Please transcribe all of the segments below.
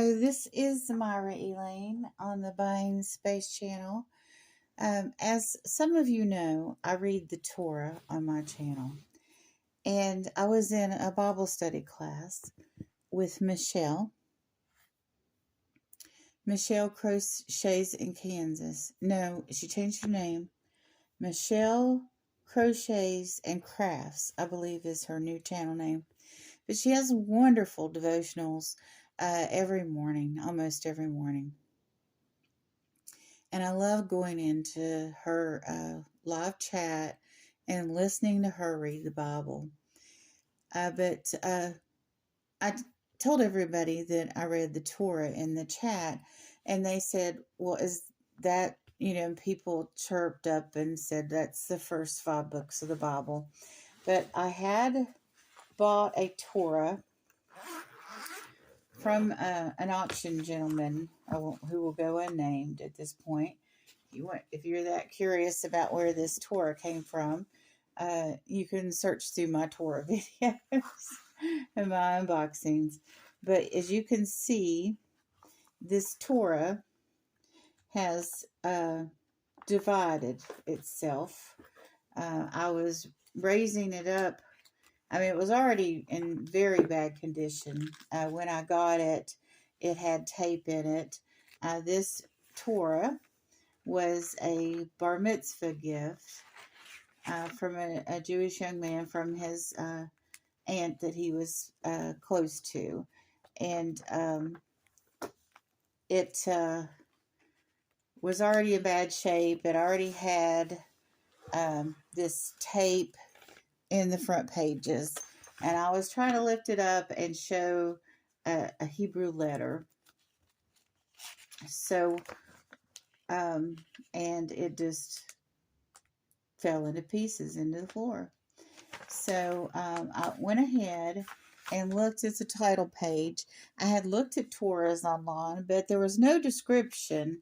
Hello, this is Myra Elaine on the Buying Space channel. As some of you know, I read the Torah on my channel, and I was in a Bible study class with Michelle. Michelle Crochets in Kansas. No, she changed her name. Michelle Crochets and Crafts, I believe, is her new channel name. But she has wonderful devotionals every morning, almost every morning. And I love going into her live chat and listening to her read the Bible. But I told everybody that I read the Torah in the chat, and they said, well, is that, people chirped up and said that's the first 5 books of the Bible. But I had bought a Torah from an auction gentleman who will go unnamed at this point. If you're that curious about where this Torah came from, you can search through my Torah videos and my unboxings. But as you can see, this Torah has divided itself. I was raising it up. I mean, it was already in very bad condition. When I got it, it had tape in it. This Torah was a bar mitzvah gift from a Jewish young man from his aunt that he was close to. And it was already in bad shape. It already had this tape in the front pages, and I was trying to lift it up and show a Hebrew letter. So, and it just fell into pieces into the floor. So I went ahead and looked at the title page. I had looked at Torahs online, but there was no description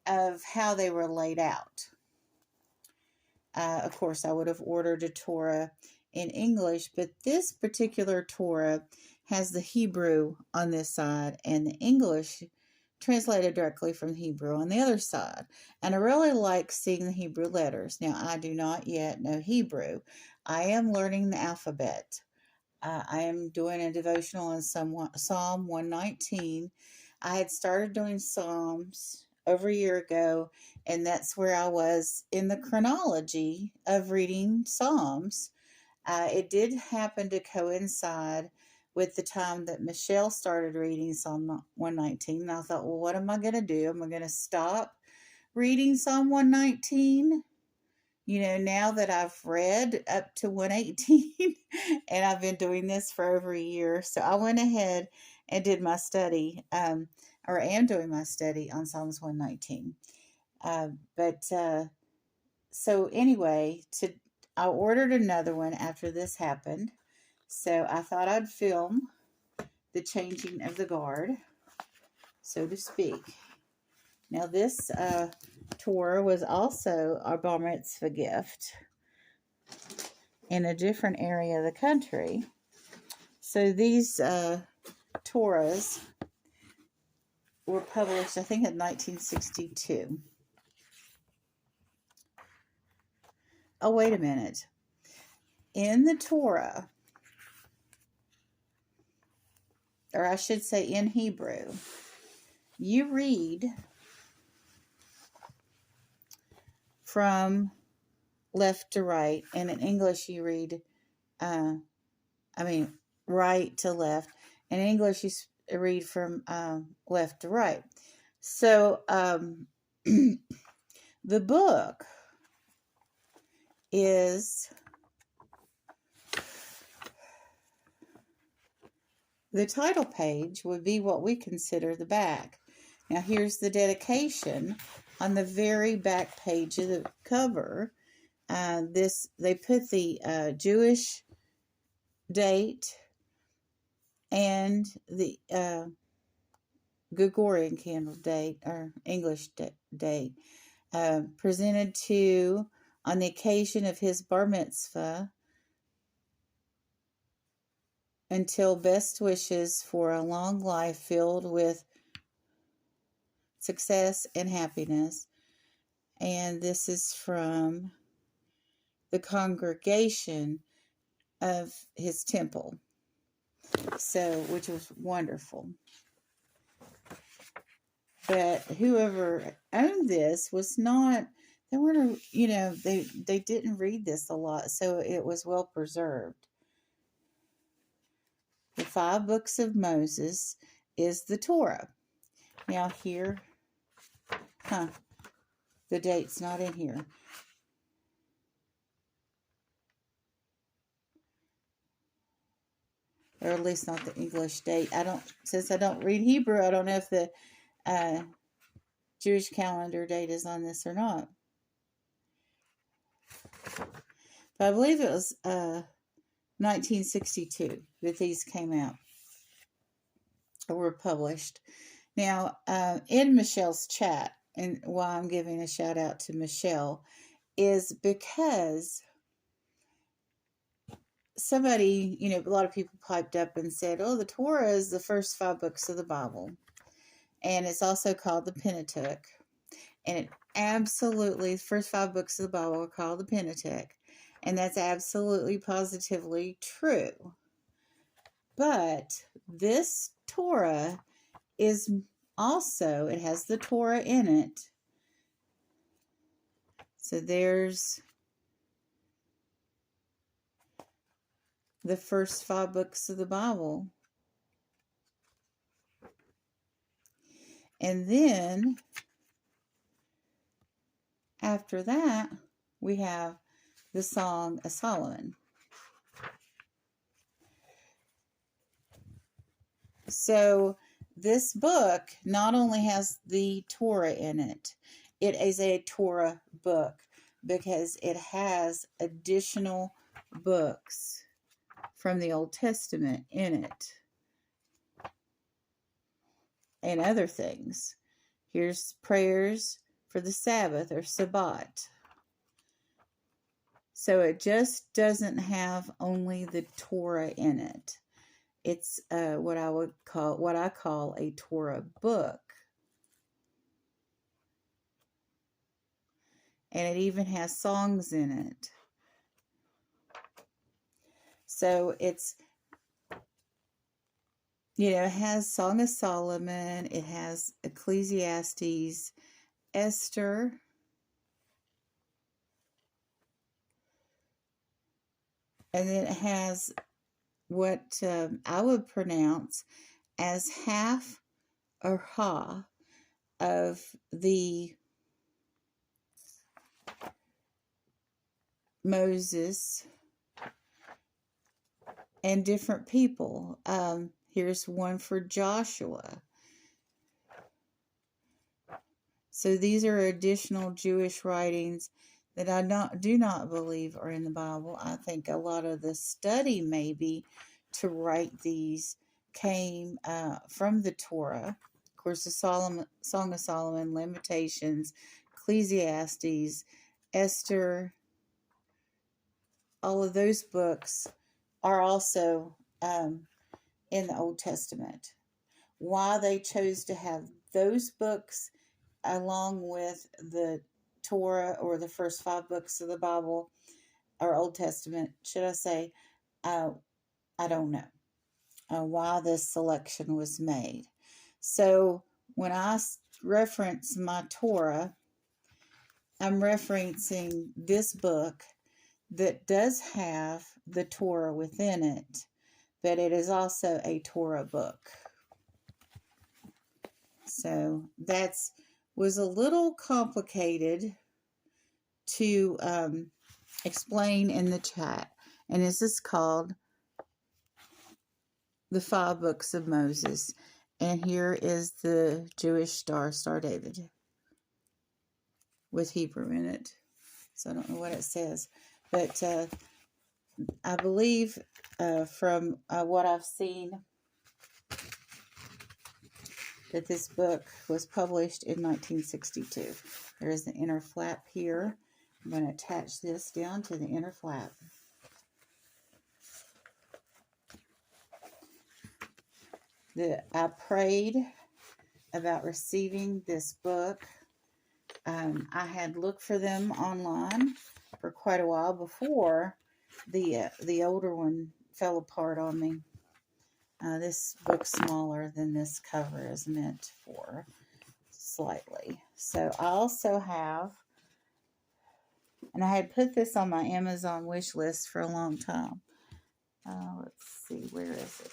of how they were laid out. Of course, I would have ordered a Torah in English, but this particular Torah has the Hebrew on this side and the English translated directly from Hebrew on the other side. And I really like seeing the Hebrew letters. Now, I do not yet know Hebrew. I am learning the alphabet. I am doing a devotional on Psalm 119. I had started doing Psalms over a year ago, and that's where I was in the chronology of reading Psalms. It did happen to coincide with the time that Michelle started reading Psalm 119, and I thought, well, what am I going to do? Am I going to stop reading Psalm 119? Now that I've read up to 118, and I've been doing this for over a year, so I went ahead and did my study, or am doing my study on Psalms 119. So anyway, I ordered another one after this happened, so I thought I'd film the changing of the guard, so to speak. Now this Torah was also our bar mitzvah gift in a different area of the country. So these Torahs were published, I think, in 1962. Oh, wait a minute. In the Torah, or I should say in Hebrew, you read from left to right, and in English you read, right to left. In English you read from left to right. So the book is the title page would be what we consider the back. Now here's the dedication on the very back page of the cover. They put the Jewish date and the Gregorian candle date, or English date, presented to on the occasion of his bar mitzvah until best wishes for a long life filled with success and happiness. And this is from the congregation of his temple. So, which was wonderful. But whoever owned this was not, they weren't, they didn't read this a lot, so it was well preserved. The 5 books of Moses is the Torah. Now here, the date's not in here. Or at least not the English date. Since I don't read Hebrew, I don't know if the Jewish calendar date is on this or not. But I believe it was 1962 that these came out or were published. Now, in Michelle's chat, and why I'm giving a shout out to Michelle, is because somebody, a lot of people piped up and said, oh, the Torah is the first 5 books of the Bible. And it's also called the Pentateuch. And it absolutely, the first 5 books of the Bible are called the Pentateuch. And that's absolutely, positively true. But this Torah is also, it has the Torah in it. So there's the first 5 books of the Bible. And then, after that, we have the Song of Solomon. So, this book not only has the Torah in it, it is a Torah book because it has additional books from the Old Testament in it. And other things. Here's prayers for the Sabbath or Sabbat. So it just doesn't have only the Torah in it. It's what I call a Torah book. And it even has songs in it. So it's, it has Song of Solomon, it has Ecclesiastes, Esther, and then it has what I would pronounce as half or ha of the Moses and different people. Here's one for Joshua. So these are additional Jewish writings that I do not believe are in the Bible. I think a lot of the study maybe to write these came from the Torah. Of course, the Song of Solomon, Lamentations, Ecclesiastes, Esther, all of those books are also in the Old Testament. Why they chose to have those books along with the Torah or the first 5 books of the Bible or Old Testament, should I say, I don't know why this selection was made. So when I reference my Torah, I'm referencing this book that does have the Torah within it, but it is also a Torah book. So that was a little complicated to explain in the chat. And this is called the 5 books of Moses. And here is the Jewish Star David, with Hebrew in it. So I don't know what it says. But I believe from what I've seen that this book was published in 1962. There is an inner flap here. I'm going to attach this down to the inner flap. I prayed about receiving this book. I had looked for them online for quite a while before the older one fell apart on me. This book's smaller than this cover is meant for, slightly. So I also have, and I had put this on my Amazon wish list for a long time. Let's see, where is it?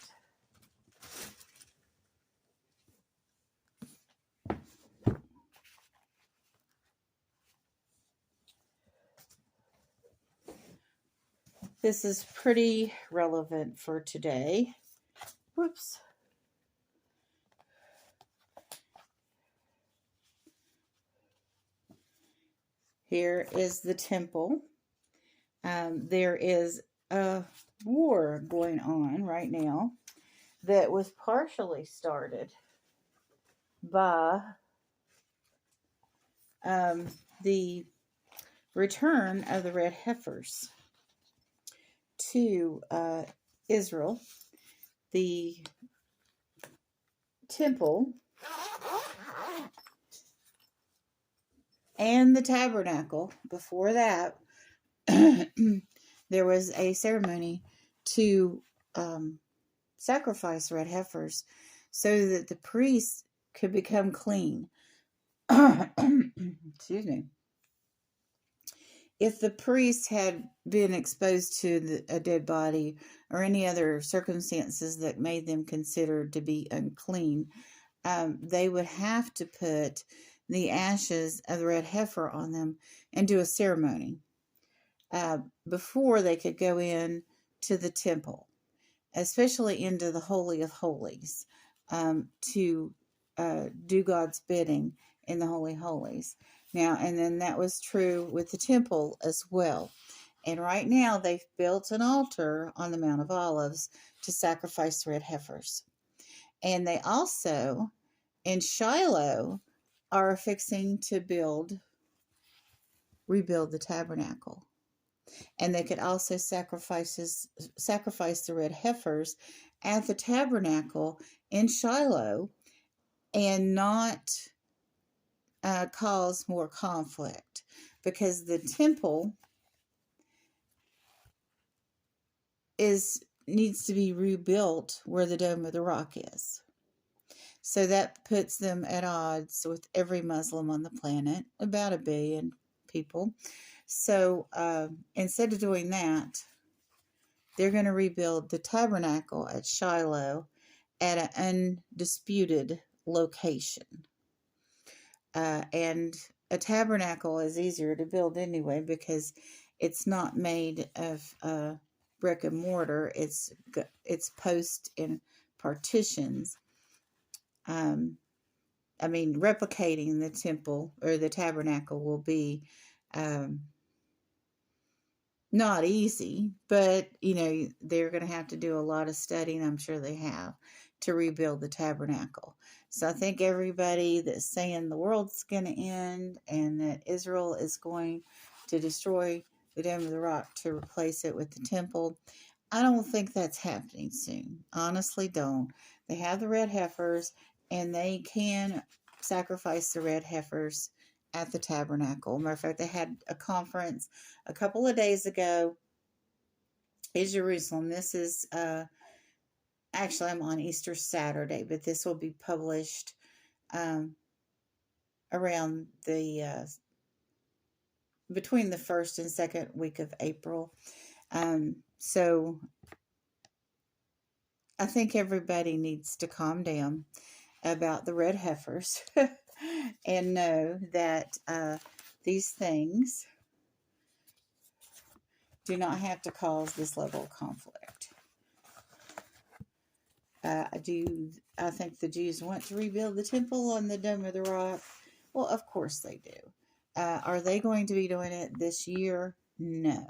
This is pretty relevant for today. Whoops. Here is the temple. There is a war going on right now that was partially started by the return of the Red Heifers to Israel. The temple and the tabernacle, before that, there was a ceremony to sacrifice red heifers so that the priests could become clean. Excuse me. If the priest had been exposed to a dead body or any other circumstances that made them considered to be unclean, they would have to put the ashes of the red heifer on them and do a ceremony before they could go in to the temple, especially into the Holy of Holies, to do God's bidding in the Holy Holies. Now, and then that was true with the temple as well. And right now they've built an altar on the Mount of Olives to sacrifice the red heifers. And they also, in Shiloh, are fixing to rebuild the tabernacle. And they could also sacrifice the red heifers at the tabernacle in Shiloh and not cause more conflict, because the temple needs to be rebuilt where the Dome of the Rock is. So that puts them at odds with every Muslim on the planet, about 1 billion people. So instead of doing that, they're going to rebuild the tabernacle at Shiloh at an undisputed location. And a tabernacle is easier to build anyway because it's not made of brick and mortar. It's post and partitions. Replicating the temple or the tabernacle will be not easy, but they're going to have to do a lot of studying. I'm sure they have, to rebuild the tabernacle. So I think everybody that's saying the world's going to end and that Israel is going to destroy the Dome of the Rock to replace it with the temple, I don't think that's happening soon. Honestly, don't. They have the red heifers, and they can sacrifice the red heifers at the tabernacle. Matter of fact, they had a conference a couple of days ago in Jerusalem. This is actually, I'm on Easter Saturday, but this will be published around between the 1st and 2nd week of April. So I think everybody needs to calm down about the red heifers and know that these things do not have to cause this level of conflict. I think the Jews want to rebuild the temple on the Dome of the Rock? Well, of course they do. Are they going to be doing it this year? No.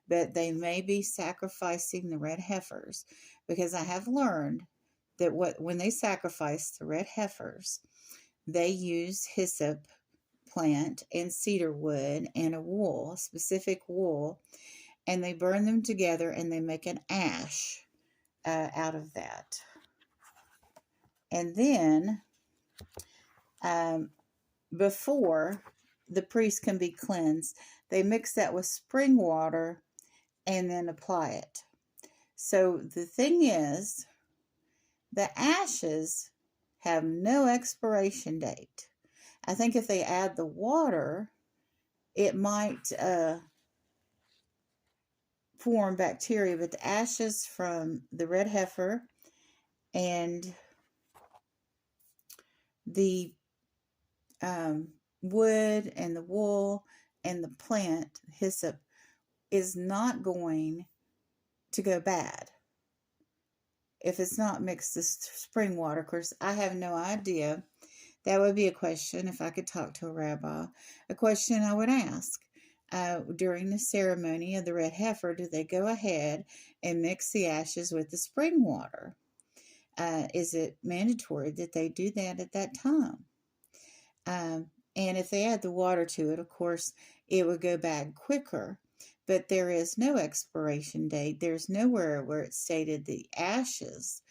But they may be sacrificing the red heifers, because I have learned that when they sacrifice the red heifers, they use hyssop plant and cedar wood and a specific wool, and they burn them together and they make an ash out of that. And then before the priest can be cleansed, they mix that with spring water and then apply it. So the thing is, the ashes have no expiration date. I think if they add the water, it might form bacteria, but the ashes from the red heifer and the wood and the wool and the plant hyssop is not going to go bad if it's not mixed with spring water. Of course, I have no idea. That would be a question, if I could talk to a rabbi, a question I would ask. During the ceremony of the red heifer, do they go ahead and mix the ashes with the spring water? Is it mandatory that they do that at that time? And if they add the water to it, of course, it would go bad quicker. But there is no expiration date. There's nowhere where it's stated the ashes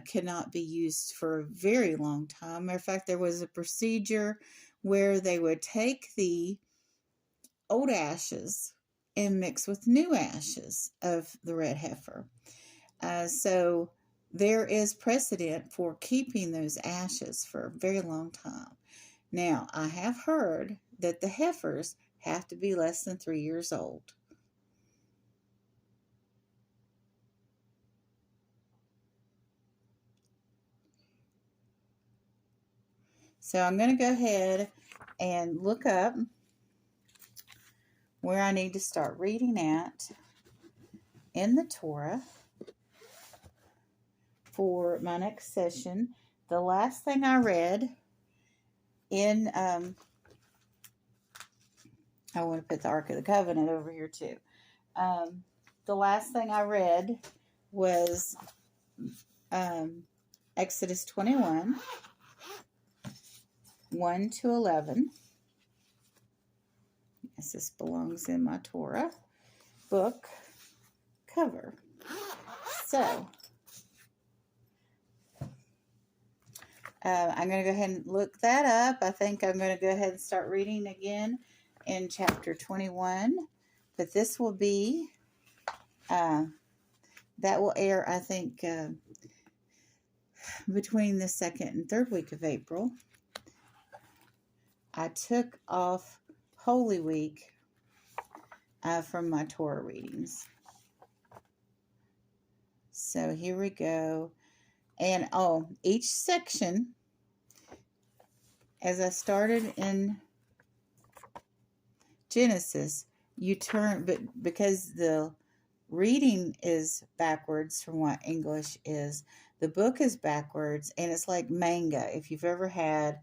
cannot be used for a very long time. Matter of fact, there was a procedure where they would take the old ashes and mix with new ashes of the red heifer. So there is precedent for keeping those ashes for a very long time. Now, I have heard that the heifers have to be less than 3 years old. So I'm going to go ahead and look up where I need to start reading at in the Torah for my next session. The last thing I read in, I want to put the Ark of the Covenant over here too. The last thing I read was Exodus 21, 1 to 11. Yes, this belongs in my Torah book cover. So, I'm going to go ahead and look that up. I think I'm going to go ahead and start reading again in chapter 21. But this will be, that will air, I think, between the 2nd and 3rd week of April. I took off Holy Week from my Torah readings. So here we go. And each section, as I started in Genesis, you turn, but because the reading is backwards from what English is, the book is backwards, and it's like manga. If you've ever had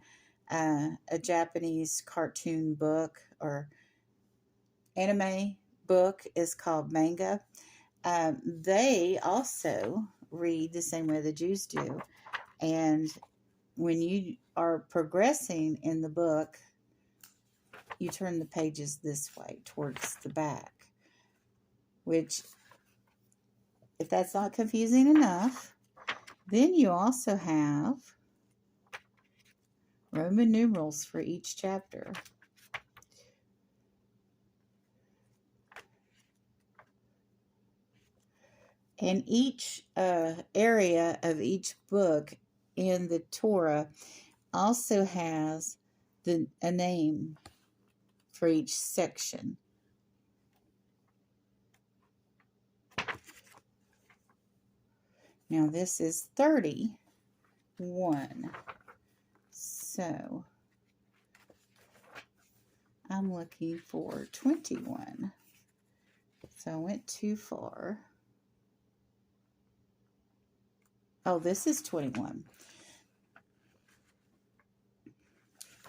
a Japanese cartoon book or anime book, is called manga. They also read the same way the Jews do. And when you are progressing in the book, you turn the pages this way towards the back. Which, if that's not confusing enough, then you also have Roman numerals for each chapter. And each area of each book in the Torah also has a name for each section. Now this is 31. So I'm looking for 21. So I went too far. Oh, this is 21.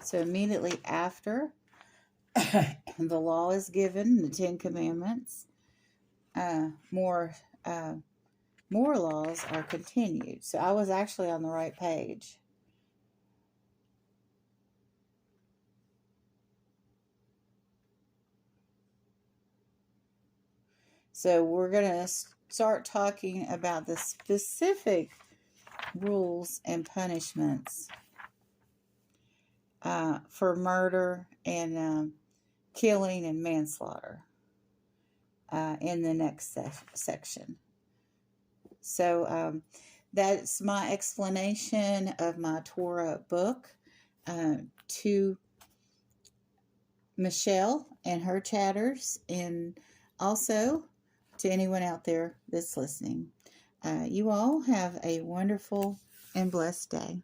So immediately after the law is given, the 10 Commandments, more laws are continued. So I was actually on the right page. So we're going to start talking about the specific rules and punishments for murder and killing and manslaughter in the next section. So that's my explanation of my Torah book to Michelle and her chatters, and also to anyone out there that's listening. You all have a wonderful and blessed day.